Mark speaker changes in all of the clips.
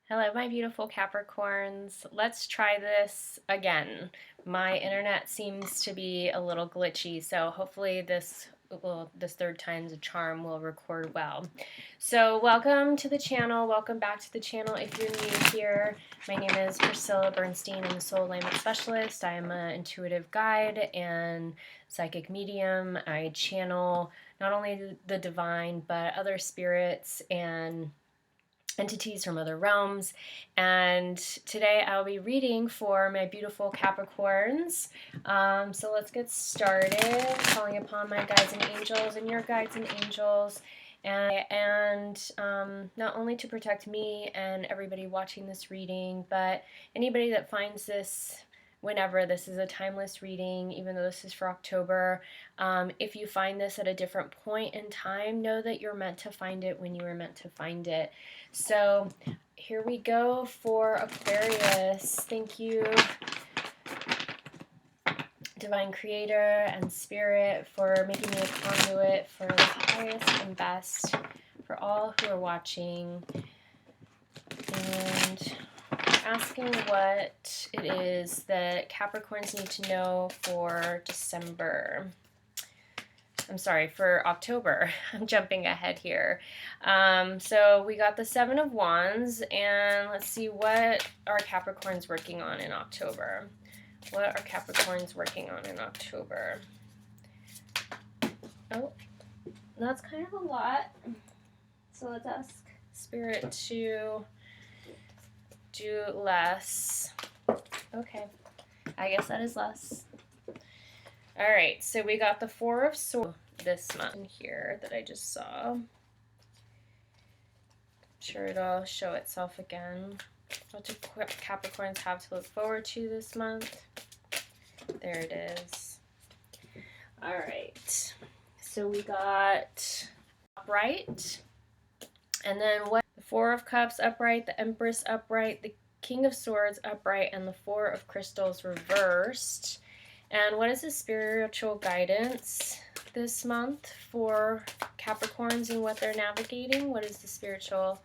Speaker 1: Hello, my beautiful Capricorns. Let's try this again. My internet seems to be a little glitchy, so hopefully this third time's a charm will record well. So welcome to the channel. Welcome back to the channel if you're new here. My name is Priscilla Bernstein. I'm a soul alignment specialist. I am an intuitive guide and psychic medium. I channel not only the divine, but other spirits and entities from other realms. And today I'll be reading for my beautiful Capricorns. So let's get started. Calling upon my guides and angels and your guides and angels. And not only to protect me and everybody watching this reading, but anybody that finds this whenever. This is a timeless reading, even though this is for October. If you find this at a different point in time, know that you're meant to find it when you were meant to find it. So here we go for Aquarius. Thank you, Divine Creator and Spirit, for making me a conduit for the highest and best for all who are watching. And asking what it is that Capricorns need to know for December. I'm sorry, for October. I'm jumping ahead here. So we got the Seven of Wands, and let's see what are Capricorns working on in October. What are Capricorns working on in October? Oh, that's kind of a lot. So let's ask Spirit to do less. Okay, I guess that is less. All right, so we got the Four of Swords this month in here that I just saw. I'm sure it'll show itself again. What do Capricorns have to look forward to this month? There it is. All right, so we got upright, and then what? The Four of Cups upright, the Empress upright, the King of Swords upright, and the Four of Crystals reversed. And what is the spiritual guidance this month for Capricorns and what they're navigating? What is the spiritual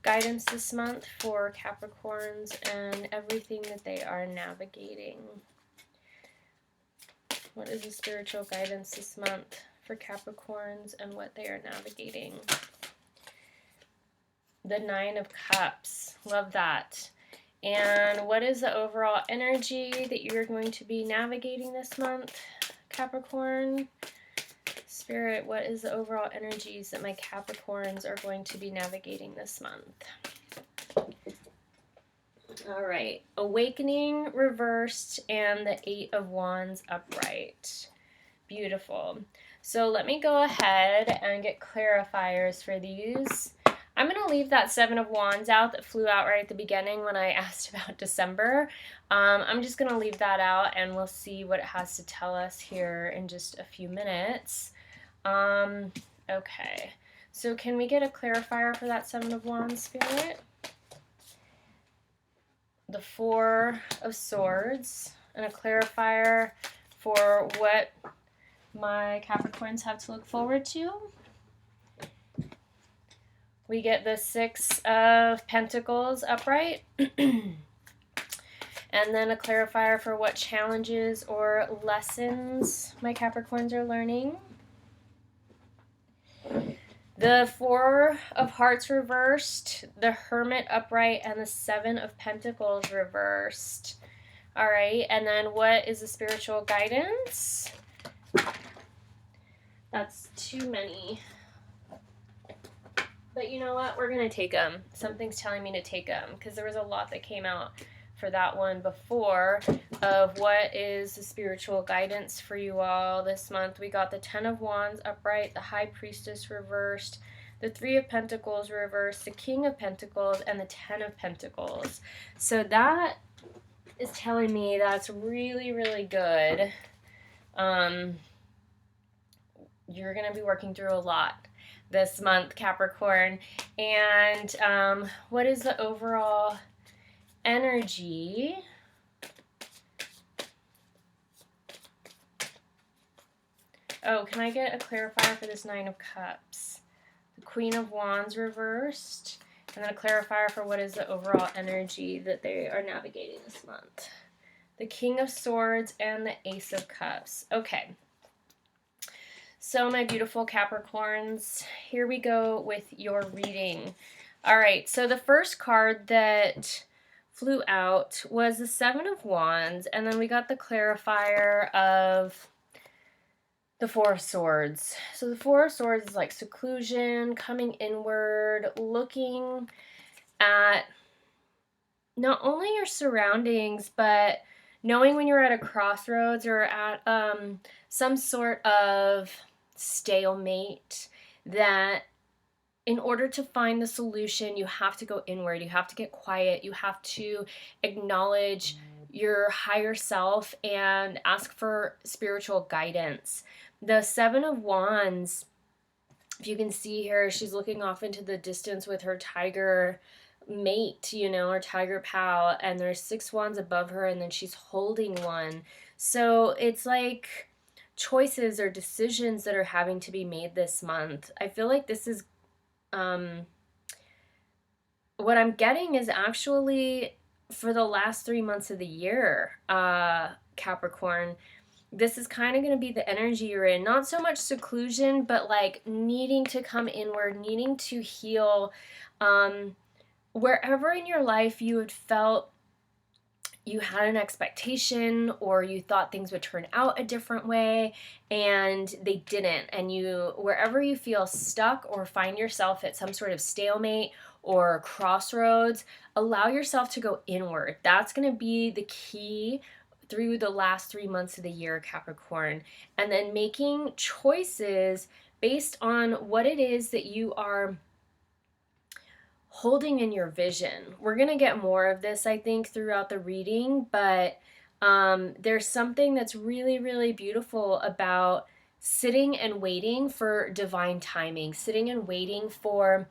Speaker 1: guidance this month for Capricorns and everything that they are navigating? What is the spiritual guidance this month for Capricorns and what they are navigating? The Nine of Cups. Love that. And what is the overall energy that you're going to be navigating this month, Capricorn? Spirit, what is the overall energies that my Capricorns are going to be navigating this month? All right, Awakening reversed and the Eight of Wands upright. Beautiful. So let me go ahead and get clarifiers for these. I'm going to leave that Seven of Wands out that flew out right at the beginning when I asked about December. I'm just going to leave that out, and we'll see what it has to tell us here in just a few minutes. Okay, so can we get a clarifier for that Seven of Wands, Spirit? The Four of Swords, and a clarifier for what my Capricorns have to look forward to. We get the Six of Pentacles upright. And then a clarifier for what challenges or lessons my Capricorns are learning. The Four of Hearts reversed, the Hermit upright, and the Seven of Pentacles reversed. All right, and then what is the spiritual guidance? That's too many. But you know what? We're going to take them. Something's telling me to take them because there was a lot that came out for that one before of what is the spiritual guidance for you all this month. We got the Ten of Wands upright, the High Priestess reversed, the Three of Pentacles reversed, the King of Pentacles, and the Ten of Pentacles. So that is telling me that's really, really good. You're going to be working through a lot this month, Capricorn. And what is the overall energy? Oh, can I get a clarifier for this Nine of Cups? The Queen of Wands reversed And then a clarifier for what is the overall energy that they are navigating this month. The King of Swords and the Ace of Cups. Okay. So my beautiful Capricorns, here we go with your reading. All right, so the first card that flew out was the Seven of Wands, and then we got the clarifier of the Four of Swords. So the Four of Swords is like seclusion, coming inward, looking at not only your surroundings, but knowing when you're at a crossroads or at some sort of stalemate, that in order to find the solution, you have to go inward, you have to get quiet, you have to acknowledge your higher self and ask for spiritual guidance. The Seven of Wands, if you can see here, she's looking off into the distance with her tiger mate, you know, or tiger pal, and there's 6 wands above her, and then she's holding one. So it's like choices or decisions that are having to be made this month. I feel like this is what I'm getting is actually for the last 3 months of the year, Capricorn. This is kind of going to be the energy you're in. Not so much seclusion, but like needing to come inward, needing to heal. Wherever in your life you had felt you had an expectation or you thought things would turn out a different way and they didn't, and you, wherever you feel stuck or find yourself at some sort of stalemate or crossroads, allow yourself to go inward. That's going to be the key through the last 3 months of the year, Capricorn. And then making choices based on what it is that you are holding in your vision. We're going to get more of this, I think, throughout the reading, but there's something that's really, really beautiful about sitting and waiting for divine timing, sitting and waiting for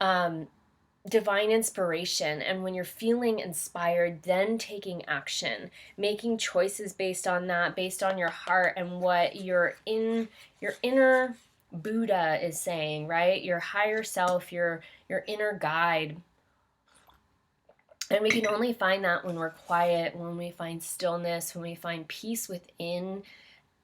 Speaker 1: divine inspiration. And when you're feeling inspired, then taking action, making choices based on that, based on your heart and what your inner Buddha is saying, right? Your higher self, your inner guide. And we can only find that when we're quiet, when we find stillness, when we find peace within.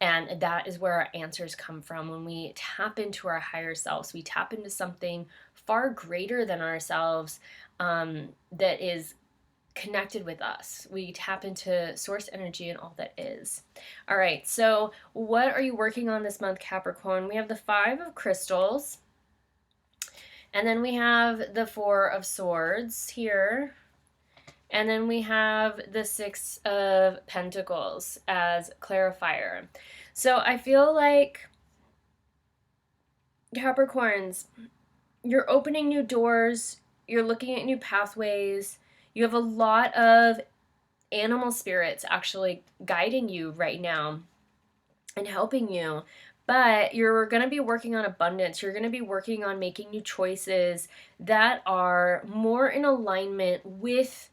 Speaker 1: And that is where our answers come from. When we tap into our higher selves, we tap into something far greater than ourselves that is connected with us. We tap into source energy and all that is. All right, so what are you working on this month, Capricorn? We have the 5 of Crystals, and then we have the 4 of Swords here, and then we have the 6 of Pentacles as clarifier. So I feel like, Capricorns, you're opening new doors, you're looking at new pathways, you have a lot of animal spirits actually guiding you right now and helping you. But you're going to be working on abundance. You're going to be working on making new choices that are more in alignment with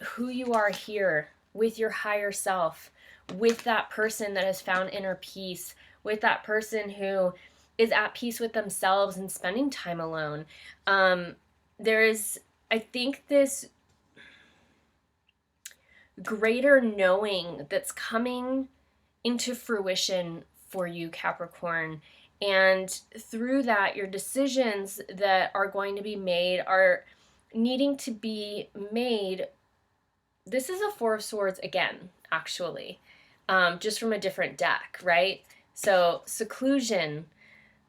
Speaker 1: who you are here, with your higher self, with that person that has found inner peace, with that person who is at peace with themselves and spending time alone. There is, I think, this greater knowing that's coming into fruition for you, Capricorn. And through that, your decisions that are going to be made are needing to be made. This is a 4 of Swords again, actually, just from a different deck, right? So seclusion,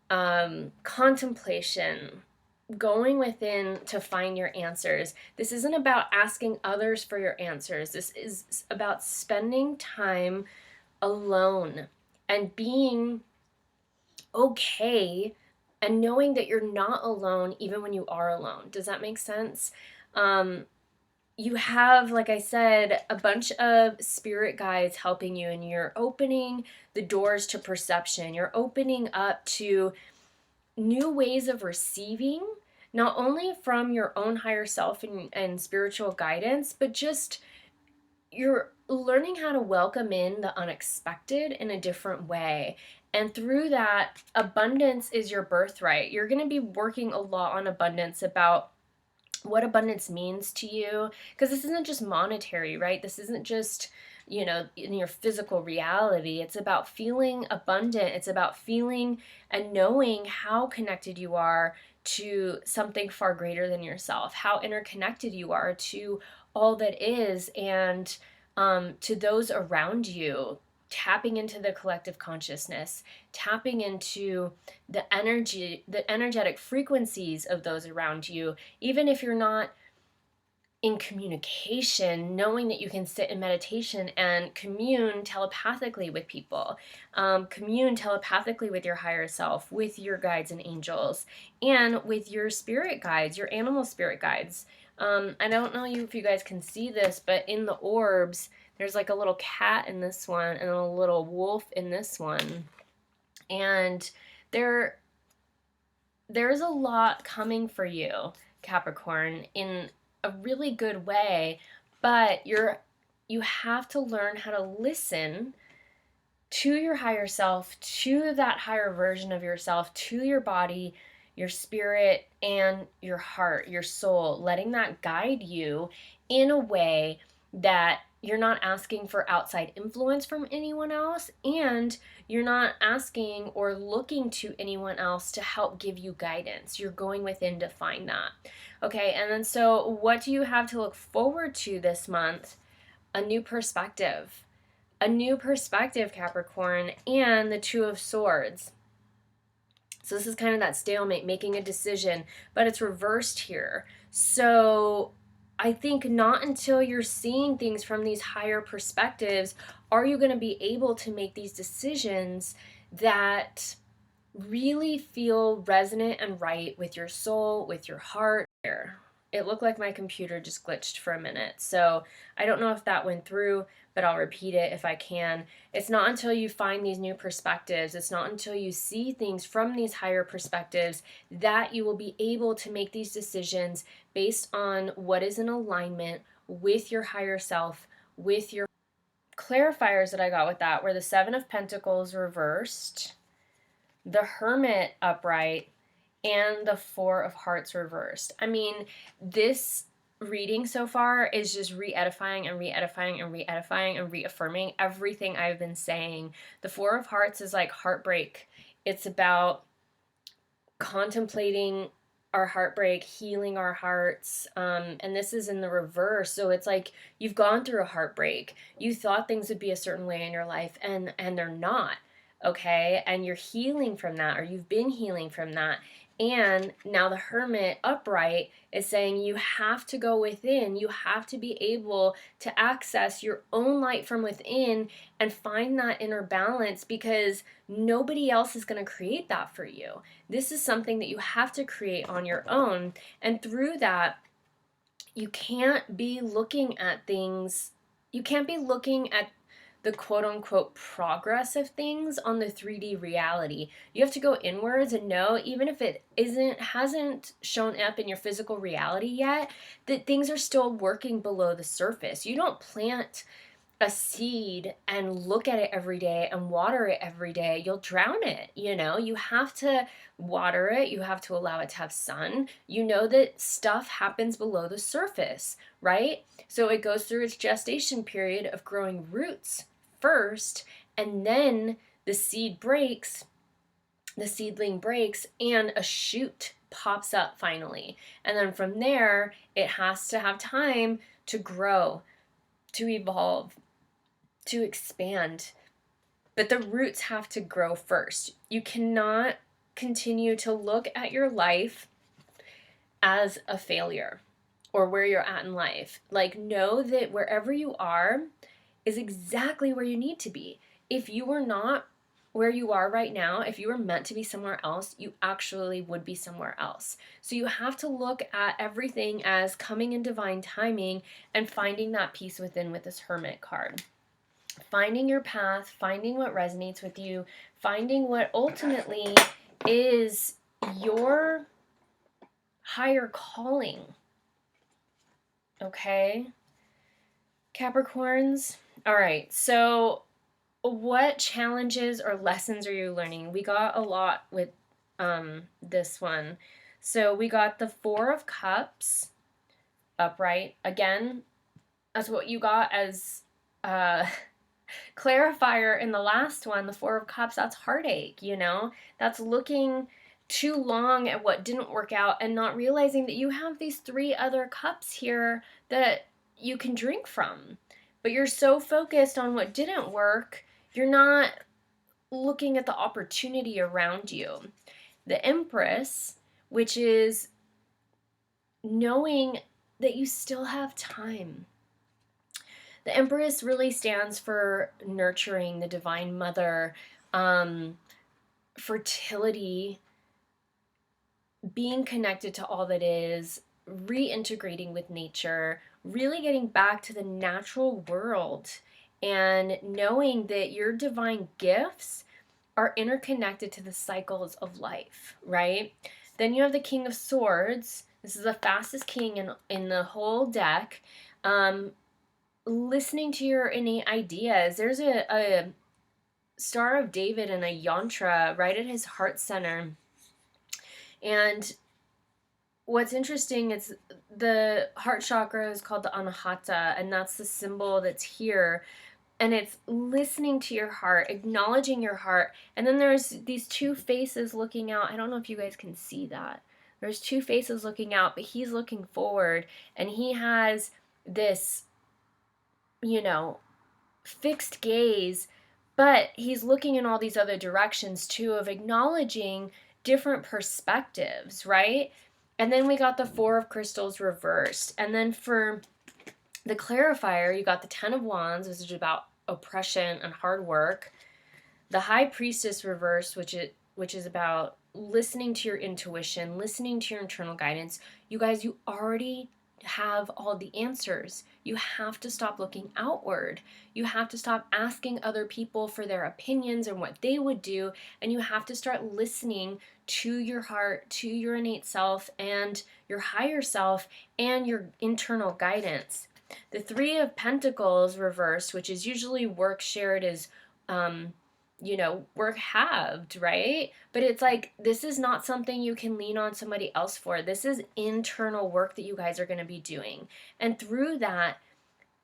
Speaker 1: contemplation, going within to find your answers. This isn't about asking others for your answers. This is about spending time alone and being okay and knowing that you're not alone even when you are alone. Does that make sense? You have, like I said, a bunch of spirit guides helping you, and you're opening the doors to perception. You're opening up to new ways of receiving, not only from your own higher self and spiritual guidance, but just you're learning how to welcome in the unexpected in a different way. And through that, abundance is your birthright. You're going to be working a lot on abundance, about what abundance means to you, because this isn't just monetary, right? This isn't just, you know, in your physical reality. It's about feeling abundant. It's about feeling and knowing how connected you are to something far greater than yourself, how interconnected you are to all that is, and to those around you, tapping into the collective consciousness, tapping into the energy, the energetic frequencies of those around you, even if you're not in communication, knowing that you can sit in meditation and commune telepathically with people, commune telepathically with your higher self, with your guides and angels, and with your spirit guides, your animal spirit guides. I don't know if you guys can see this, but in the orbs, there's like a little cat in this one and a little wolf in this one. And there there's a lot coming for you, Capricorn, in a really good way, but you have to learn how to listen to your higher self, to that higher version of yourself, to your body, your spirit, and your heart, your soul, letting that guide you in a way that you're not asking for outside influence from anyone else, and you're not asking or looking to anyone else to help give you guidance. You're going within to find that. Okay, and then so what do you have to look forward to this month? A new perspective. A new perspective, Capricorn, and the Two of Swords. So this is kind of that stalemate, making a decision, but it's reversed here. So I think not until you're seeing things from these higher perspectives are you going to be able to make these decisions that really feel resonant and right with your soul, with your heart. It looked like my computer just glitched for a minute. So I don't know if that went through, but I'll repeat it if I can. It's not until you find these new perspectives, it's not until you see things from these higher perspectives that you will be able to make these decisions based on what is in alignment with your higher self, with your clarifiers that I got with that were the Seven of Pentacles reversed, the Hermit upright, and the Four of Hearts reversed. I mean, this reading so far is just re-edifying and re-edifying and re-edifying and reaffirming everything I've been saying. The Four of Hearts is like heartbreak. It's about contemplating our heartbreak, healing our hearts, and this is in the reverse. So it's like you've gone through a heartbreak. You thought things would be a certain way in your life, and they're not. Okay, and you're healing from that, or you've been healing from that. And now the Hermit upright is saying you have to go within. You have to be able to access your own light from within and find that inner balance, because nobody else is going to create that for you. This is something that you have to create on your own. And through that, you can't be looking at things, you can't be looking at the quote unquote progress of things on the 3D reality. You have to go inwards and know, even if it hasn't shown up in your physical reality yet, that things are still working below the surface. You don't plant a seed and look at it every day and water it every day. You'll drown it. You have to water it, you have to allow it to have sun. You know that stuff happens below the surface, right? So it goes through its gestation period of growing roots first, and then the seedling breaks, and a shoot pops up finally. And then from there, it has to have time to grow, to evolve, to expand. But the roots have to grow first. You cannot continue to look at your life as a failure or where you're at in life. Like, know that wherever you are is exactly where you need to be. If you were not where you are right now, if you were meant to be somewhere else, you actually would be somewhere else. So you have to look at everything as coming in divine timing and finding that peace within with this Hermit card. Finding your path, finding what resonates with you, finding what ultimately is your higher calling. Okay? Capricorns? All right, so what challenges or lessons are you learning? We got a lot with this one. So we got the Four of Cups, upright. Again, that's what you got as clarifier in the last one, the Four of Cups. That's heartache, you know? That's looking too long at what didn't work out and not realizing that you have these 3 other cups here that you can drink from. But you're so focused on what didn't work, you're not looking at the opportunity around you. The Empress, which is knowing that you still have time. The Empress really stands for nurturing, the Divine Mother, fertility, being connected to all that is, reintegrating with nature, really getting back to the natural world, and knowing that your divine gifts are interconnected to the cycles of life, right? Then you have the King of Swords. This is the fastest king in the whole deck. Listening to your innate ideas. There's a Star of David and a yantra right at his heart center. And what's interesting is the heart chakra is called the Anahata, and that's the symbol that's here. And it's listening to your heart, acknowledging your heart. And then there's these 2 faces looking out. I don't know if you guys can see that. There's 2 faces looking out, but he's looking forward, and he has this, you know, fixed gaze, but he's looking in all these other directions too, of acknowledging different perspectives, right? And then we got the 4 of Crystals reversed. And then for the clarifier, you got the 10 of Wands, which is about oppression and hard work. The High Priestess reversed, which is about listening to your intuition, listening to your internal guidance. You guys, you already have all the answers. You have to stop looking outward. You have to stop asking other people for their opinions and what they would do, and you have to start listening to your heart, to your innate self and your higher self and your internal guidance. The 3 of Pentacles reversed, which is usually work shared as work halved, right? But it's like, this is not something you can lean on somebody else for. This is internal work that you guys are going to be doing. And through that,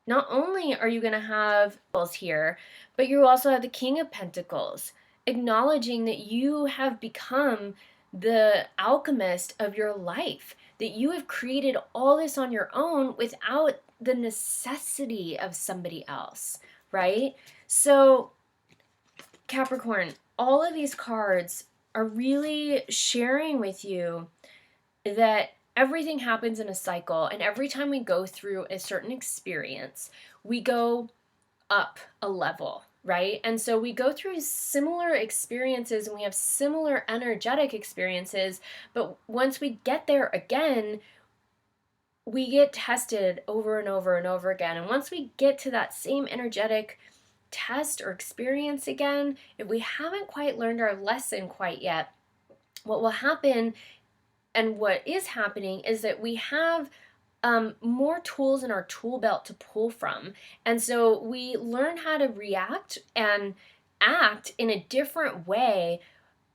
Speaker 1: not only are you going to have here, but you also have the King of Pentacles, acknowledging that you have become the alchemist of your life, that you have created all this on your own without the necessity of somebody else, right? So Capricorn, all of these cards are really sharing with you that everything happens in a cycle, and every time we go through a certain experience, we go up a level, right? And so we go through similar experiences and we have similar energetic experiences, but once we get there again, we get tested over and over and over again. And once we get to that same energetic test or experience again, if we haven't quite learned our lesson quite yet, what will happen and what is happening is that we have more tools in our tool belt to pull from. And so we learn how to react and act in a different way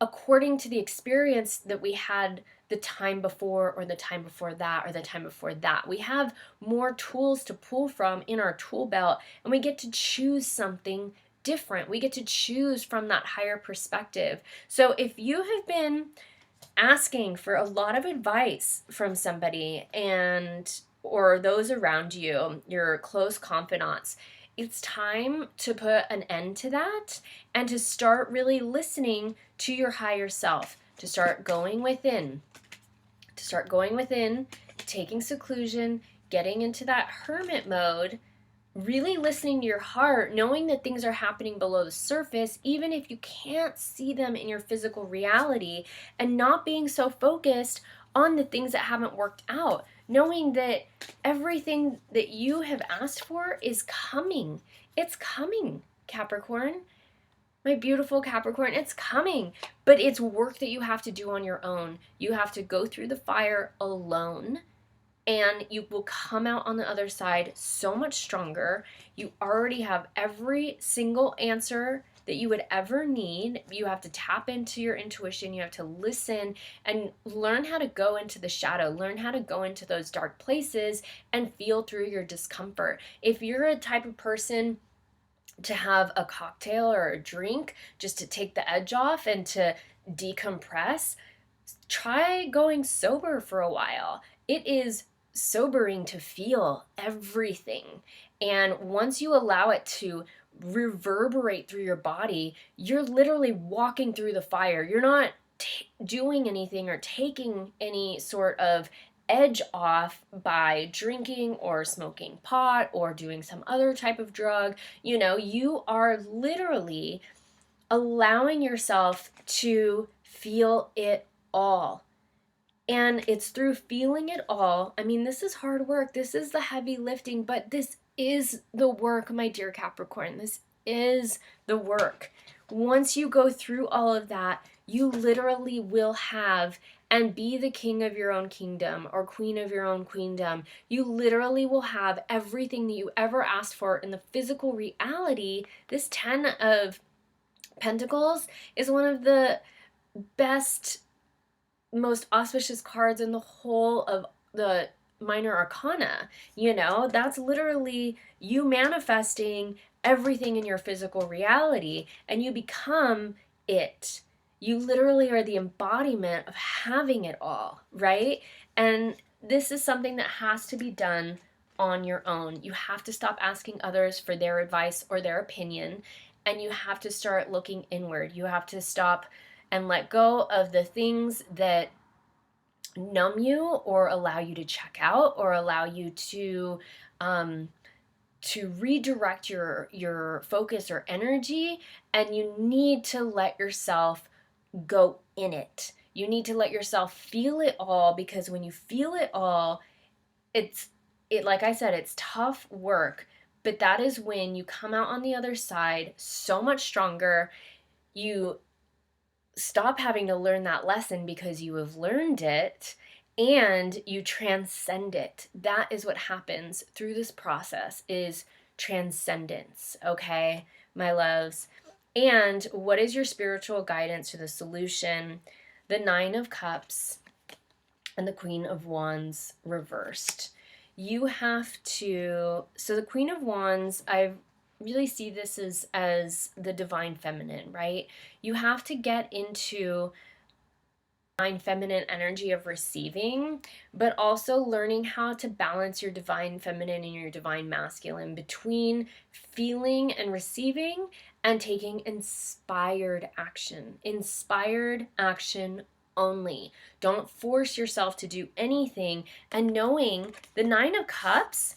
Speaker 1: according to the experience that we had the time before, or the time before that, or the time before that. We have more tools to pull from in our tool belt, and we get to choose something different. We get to choose from that higher perspective. So if you have been asking for a lot of advice from somebody or those around you, your close confidants, it's time to put an end to that and to start really listening to your higher self, to start going within, taking seclusion, getting into that hermit mode, really listening to your heart, knowing that things are happening below the surface, even if you can't see them in your physical reality, and not being so focused on the things that haven't worked out, knowing that everything that you have asked for is coming. It's coming, Capricorn. My beautiful Capricorn, it's coming, but it's work that you have to do on your own. You have to go through the fire alone, and you will come out on the other side so much stronger. You already have every single answer that you would ever need. You have to tap into your intuition. You have to listen and learn how to go into the shadow, learn how to go into those dark places and feel through your discomfort. If you're a type of person to have a cocktail or a drink just to take the edge off and to decompress, try going sober for a while. It is sobering to feel everything. And once you allow it to reverberate through your body, you're literally walking through the fire. You're not doing anything or taking any sort of edge off by drinking or smoking pot or doing some other type of drug. You know, you are literally allowing yourself to feel it all. And it's through feeling it all. I mean, this is hard work. This is the heavy lifting, but this is the work, my dear Capricorn. This is the work. Once you go through all of that, you literally will have and be the king of your own kingdom or queen of your own queendom. You literally will have everything that you ever asked for in the physical reality. This 10 of Pentacles is one of the best, most auspicious cards in the whole of the minor arcana. You know, that's literally you manifesting everything in your physical reality, and you become it. You literally are the embodiment of having it all, right? And this is something that has to be done on your own. You have to stop asking others for their advice or their opinion, and you have to start looking inward. You have to stop and let go of the things that numb you or allow you to check out or allow you to redirect your focus or energy. And you need to let yourself go in it. You need to let yourself feel it all, because when you feel it all, like I said, it's tough work, but that is when you come out on the other side so much stronger. You stop having to learn that lesson because you have learned it, and you transcend it. That is what happens through this process, is transcendence, okay, my loves? And what is your spiritual guidance to the solution? The 9 of Cups and the Queen of Wands reversed. You have to, so the Queen of Wands, I really see this as the divine feminine, right? You have to get into divine feminine energy of receiving, but also learning how to balance your divine feminine and your divine masculine between feeling and receiving and taking inspired action. Inspired action only. Don't force yourself to do anything. And knowing the 9 of Cups,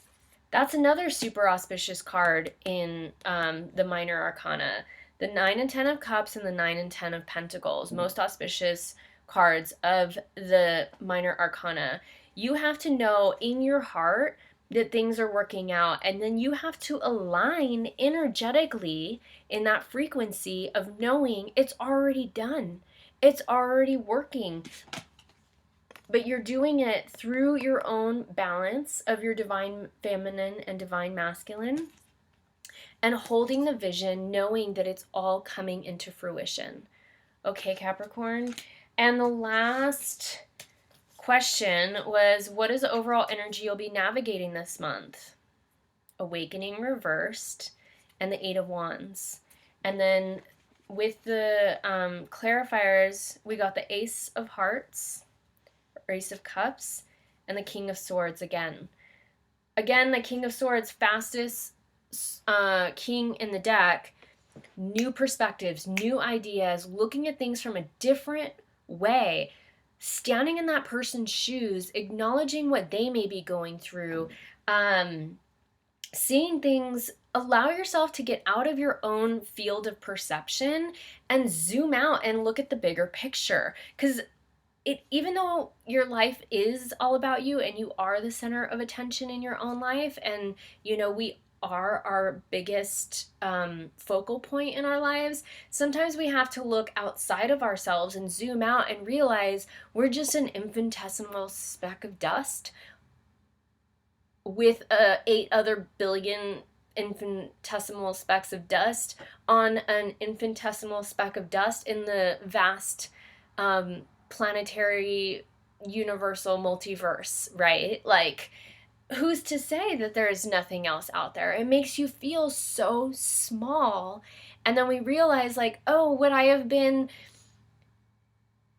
Speaker 1: that's another super auspicious card in the minor arcana. The 9 and 10 of Cups and the 9 and 10 of Pentacles, most auspicious cards of the minor arcana. You have to know in your heart that things are working out, and then you have to align energetically in that frequency of knowing it's already done. It's already working. But you're doing it through your own balance of your divine feminine and divine masculine, and holding the vision, knowing that it's all coming into fruition. Okay, Capricorn? And the last question was, what is the overall energy you'll be navigating this month? Awakening reversed and the 8 of Wands. And then with the clarifiers, we got the Ace of Hearts, Ace of Cups, and the King of Swords again. Again, the King of Swords, fastest king in the deck. New perspectives, new ideas, looking at things from a different way, standing in that person's shoes, acknowledging what they may be going through, seeing things. Allow yourself to get out of your own field of perception and zoom out and look at the bigger picture. Because even though your life is all about you and you are the center of attention in your own life, and you know, we are our biggest focal point in our lives, sometimes we have to look outside of ourselves and zoom out and realize we're just an infinitesimal speck of dust with 8 other billion infinitesimal specks of dust on an infinitesimal speck of dust in the vast planetary universal multiverse, right? Like, who's to say that there is nothing else out there? It makes you feel so small. And then we realize, like, oh, what I have been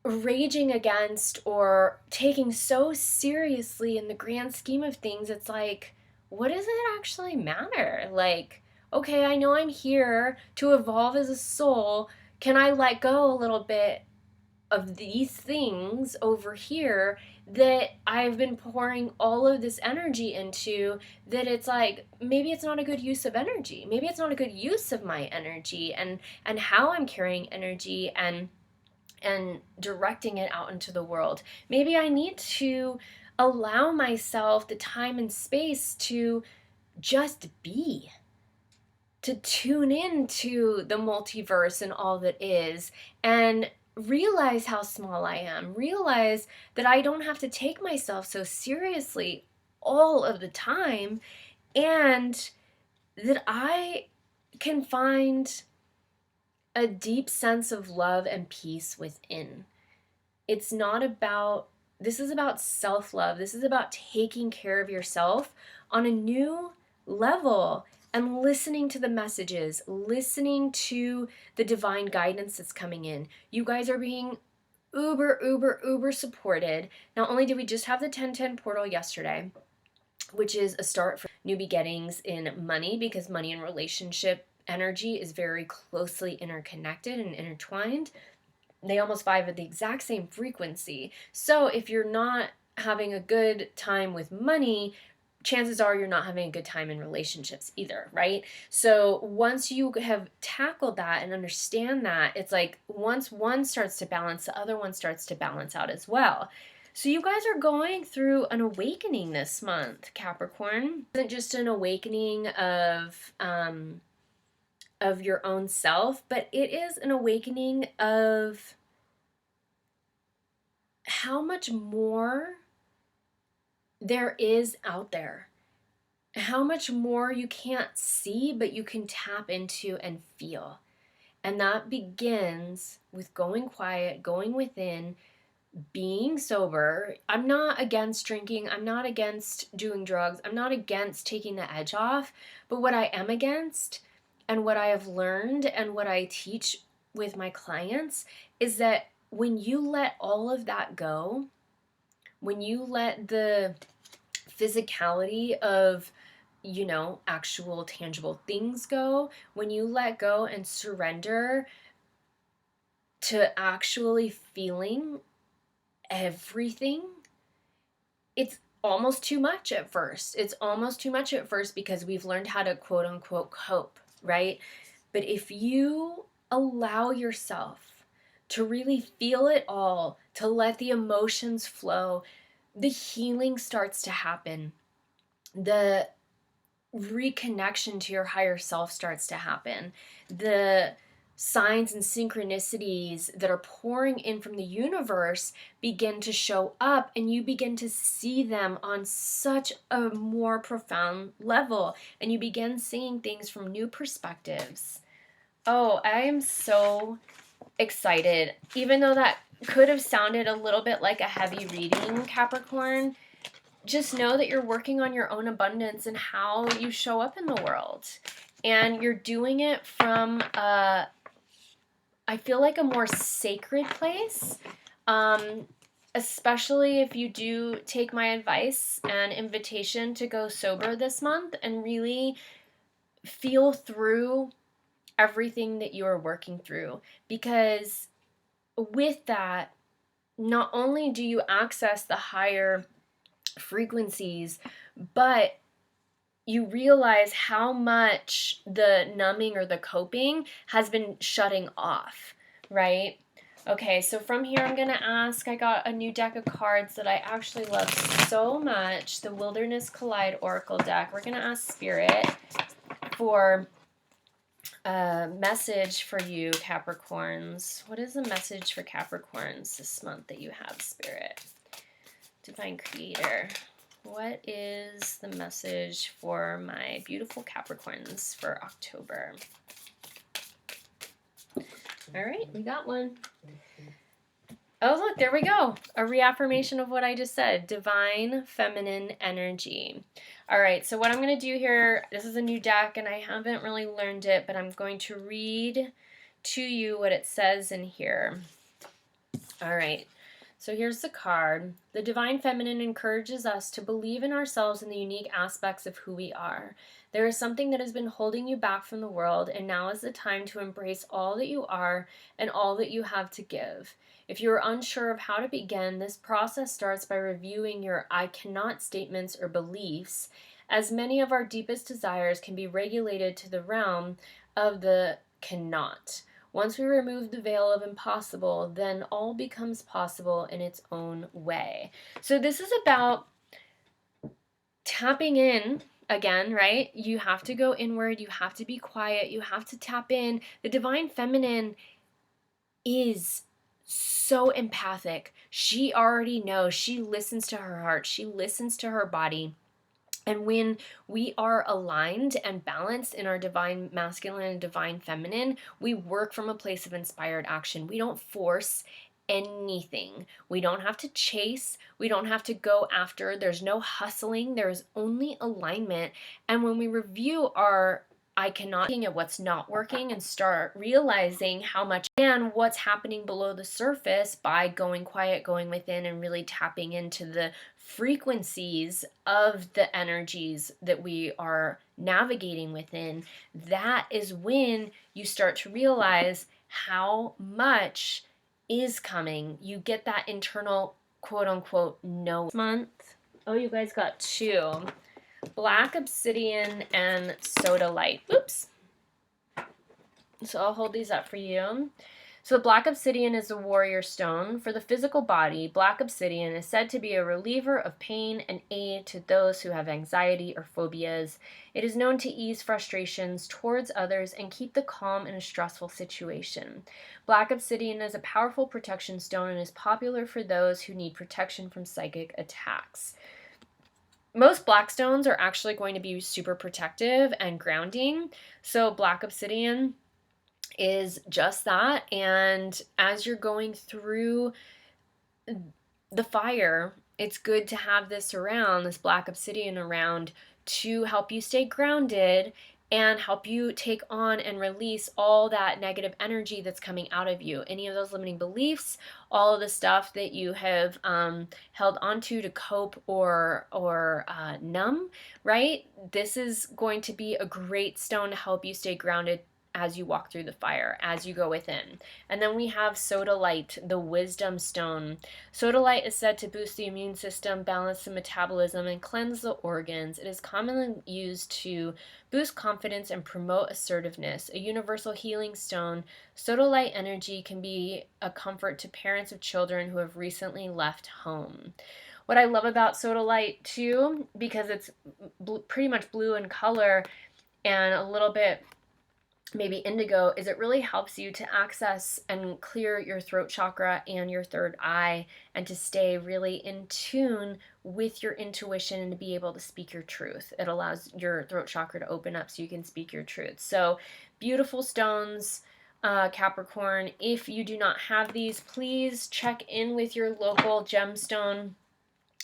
Speaker 1: raging against or taking so seriously in the grand scheme of things, it's like, what does it actually matter? Like, okay, I know I'm here to evolve as a soul. Can I let go a little bit of these things over here that I've been pouring all of this energy into, that it's like, maybe it's not a good use of energy. Maybe it's not a good use of my energy and how I'm carrying energy and directing it out into the world. Maybe I need to allow myself the time and space to just be, to tune into the multiverse and all that is, and realize how small I am. Realize that I don't have to take myself so seriously all of the time, and that I can find a deep sense of love and peace within. It's not about, this is about self-love. This is about taking care of yourself on a new level and listening to the messages, listening to the divine guidance that's coming in. You guys are being uber supported. Not only did we just have the 1010 portal yesterday, which is a start for new beginnings in money, because money and relationship energy is very closely interconnected and intertwined. They almost vibe at the exact same frequency. So if you're not having a good time with money, chances are you're not having a good time in relationships either, right? So once you have tackled that and understand that, it's like once one starts to balance, the other one starts to balance out as well. So you guys are going through an awakening this month, Capricorn. It isn't just an awakening of your own self, but it is an awakening of how much more there is out there. How much more you can't see, but you can tap into and feel. And that begins with going quiet, going within, being sober. I'm not against drinking. I'm not against doing drugs. I'm not against taking the edge off. But what I am against, and what I have learned and what I teach with my clients, is that when you let all of that go, when you let the physicality of, you know, actual tangible things go, when you let go and surrender to actually feeling everything, it's almost too much at first. It's almost too much at first because we've learned how to quote unquote cope, right? But if you allow yourself to really feel it all, to let the emotions flow, the healing starts to happen. The reconnection to your higher self starts to happen. The signs and synchronicities that are pouring in from the universe begin to show up, and you begin to see them on such a more profound level, and you begin seeing things from new perspectives. Oh, I am so excited. Even though that could have sounded a little bit like a heavy reading, Capricorn, just know that you're working on your own abundance and how you show up in the world. And you're doing it from I feel like a more sacred place, especially if you do take my advice and invitation to go sober this month and really feel through everything that you are working through. Because with that, not only do you access the higher frequencies, but you realize how much the numbing or the coping has been shutting off, right? Okay, so from here I'm going to ask, I got a new deck of cards that I actually love so much, the Wilderness Collide Oracle deck. We're going to ask Spirit for a message for you, Capricorns. What is the message for Capricorns this month that you have, Spirit? Divine Creator. What is the message for my beautiful Capricorns for October? All right, we got one. Oh, look, there we go. A reaffirmation of what I just said. Divine feminine energy. All right, so what I'm going to do here, this is a new deck and I haven't really learned it, but I'm going to read to you what it says in here. All right. So here's the card. The Divine Feminine encourages us to believe in ourselves and the unique aspects of who we are. There is something that has been holding you back from the world, and now is the time to embrace all that you are and all that you have to give. If you are unsure of how to begin, this process starts by reviewing your I cannot statements or beliefs, as many of our deepest desires can be regulated to the realm of the cannot. Once we remove the veil of impossible, then all becomes possible in its own way. So this is about tapping in again, right? You have to go inward, you have to be quiet, you have to tap in. The Divine Feminine is so empathic. She already knows. She listens to her heart, she listens to her body. And when we are aligned and balanced in our divine masculine and divine feminine, we work from a place of inspired action. We don't force anything. We don't have to chase. We don't have to go after. There's no hustling. There is only alignment. And when we review our I cannot looking at what's not working and start realizing how much and what's happening below the surface by going quiet, going within, and really tapping into the frequencies of the energies that we are navigating within, that is when you start to realize how much is coming. You get that internal quote unquote no month. Oh, you guys got two. Black obsidian and soda light. Oops. So I'll hold these up for you. So black obsidian is a warrior stone. For the physical body, black obsidian is said to be a reliever of pain and aid to those who have anxiety or phobias. It is known to ease frustrations towards others and keep the calm in a stressful situation. Black obsidian is a powerful protection stone and is popular for those who need protection from psychic attacks. Most black stones are actually going to be super protective and grounding. So black obsidian is just that. And as you're going through the fire, it's good to have this around, this black obsidian around, to help you stay grounded and help you take on and release all that negative energy that's coming out of you. Any of those limiting beliefs, all of the stuff that you have held onto to cope or numb, right? This is going to be a great stone to help you stay grounded as you walk through the fire, as you go within. And then we have sodalite, the wisdom stone. Sodalite is said to boost the immune system, balance the metabolism, and cleanse the organs. It is commonly used to boost confidence and promote assertiveness. A universal healing stone, sodalite energy can be a comfort to parents of children who have recently left home. What I love about sodalite too, because it's pretty much blue in color and a little bit maybe indigo, is it really helps you to access and clear your throat chakra and your third eye, and to stay really in tune with your intuition and to be able to speak your truth. It allows your throat chakra to open up so you can speak your truth. So beautiful stones, Capricorn. If you do not have these, please check in with your local gemstone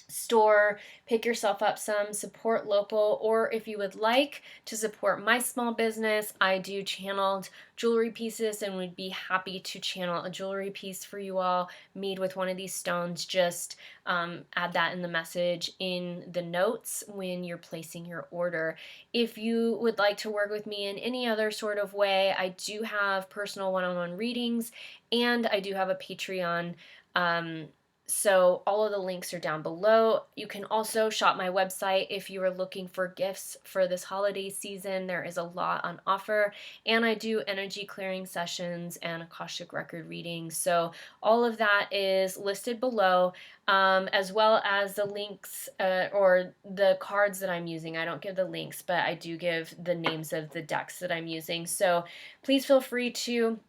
Speaker 1: store, pick yourself up some, support local, or if you would like to support my small business, I do channeled jewelry pieces and would be happy to channel a jewelry piece for you all made with one of these stones. Just add that in the message in the notes when you're placing your order. If you would like to work with me in any other sort of way, I do have personal one-on-one readings, and I do have a Patreon. So all of the links are down below. You can also shop my website if you are looking for gifts for this holiday season. There is a lot on offer, and I do energy clearing sessions and Akashic record readings. So all of that is listed below, as well as the links or the cards that I'm using. I don't give the links, but I do give the names of the decks that I'm using. So please feel free to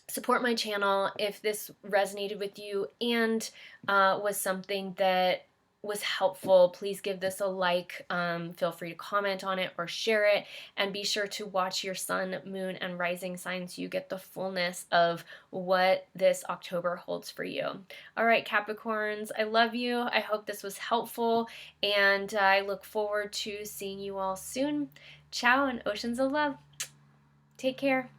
Speaker 1: support my channel if this resonated with you and was something that was helpful, please give this a like. Feel free to comment on it or share it, and be sure to watch your sun, moon, and rising signs so you get the fullness of what this October holds for you. All right, Capricorns, I love you. I hope this was helpful, and I look forward to seeing you all soon. Ciao and oceans of love. Take care.